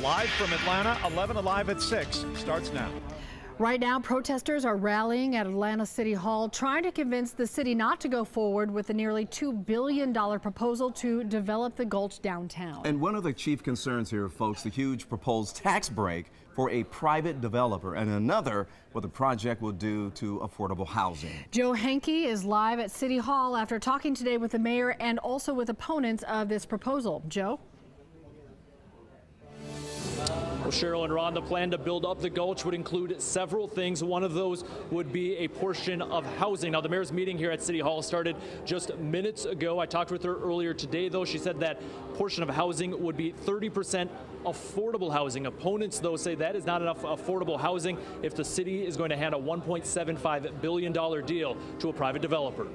Live from Atlanta, 11 Alive at 6 starts now. Right now, protesters are rallying at Atlanta City Hall, trying to convince the city not to go forward with the nearly $2 billion proposal to develop the Gulch downtown. And one of the chief concerns here, folks, the huge proposed tax break for a private developer, and another what the project will do to affordable housing. Joe Henke is live at City Hall after talking today with the mayor and also with opponents of this proposal. Joe? Well, Cheryl and Ron, the plan to build up the Gulch would include several things. One of those would be a portion of housing. Now, the mayor's meeting here at City Hall started just minutes ago. I talked with her earlier today, though. She said that portion of housing would be 30% affordable housing. Opponents, though, say that is not enough affordable housing if the city is going to hand a $1.75 billion deal to a private developer.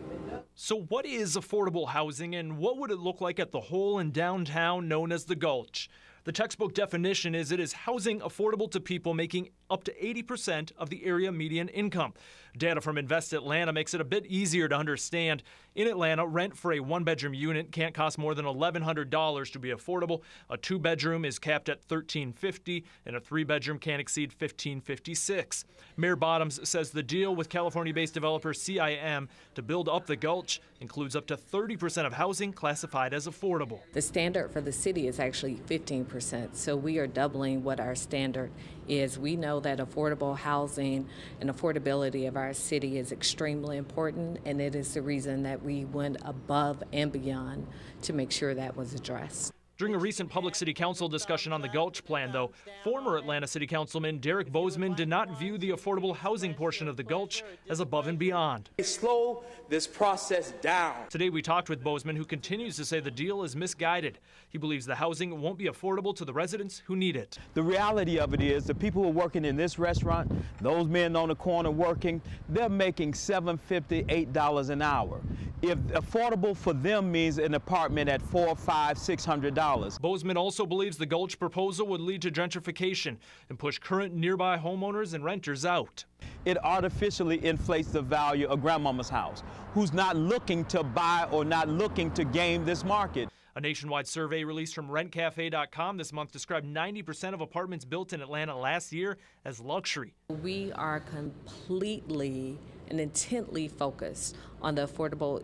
So what is affordable housing, and what would it look like at the hole in downtown known as the Gulch? The textbook definition is it is housing affordable to people making up to 80% of the area median income. Data from Invest Atlanta makes it a bit easier to understand. In Atlanta, rent for a one-bedroom unit can't cost more than $1,100 to be affordable. A two-bedroom is capped at $1,350, and a three-bedroom can't exceed $1,556. Mayor Bottoms says the deal with California-based developer CIM to build up the Gulch includes up to 30% of housing classified as affordable. The standard for the city is actually 15%, so we are doubling what our standard is. We know that affordable housing and affordability of our city is extremely important, and it is the reason that we went above and beyond to make sure that was addressed. During a recent public city council discussion on the Gulch plan, though, former Atlanta City Councilman Derek Bozeman did not view the affordable housing portion of the Gulch as above and beyond. Slow this process down. Today we talked with Bozeman, who continues to say the deal is misguided. He believes the housing won't be affordable to the residents who need it. The reality of it is the people who are working in this restaurant, those men on the corner working, they're making $7.50, $8 an hour. If affordable for them means an apartment at $400, $500, $600. Bozeman also believes the Gulch proposal would lead to gentrification and push current nearby homeowners and renters out. It artificially inflates the value of grandmama's house, who's not looking to buy or not looking to game this market. A nationwide survey released from rentcafe.com this month described 90% of apartments built in Atlanta last year as luxury. We are completely and intently focused on the affordable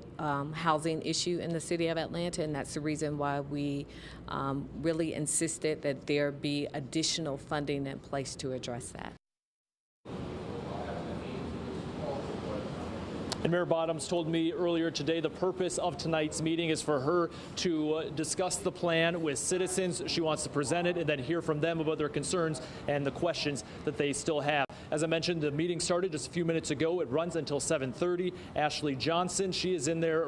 housing issue in the city of Atlanta, and that's the reason why we really insisted that there be additional funding in place to address that. And Mayor Bottoms told me earlier today the purpose of tonight's meeting is for her to discuss the plan with citizens. She wants to present it and then hear from them about their concerns and the questions that they still have. As I mentioned, the meeting started just a few minutes ago. It runs until 7:30. Ashley Johnson, she is in there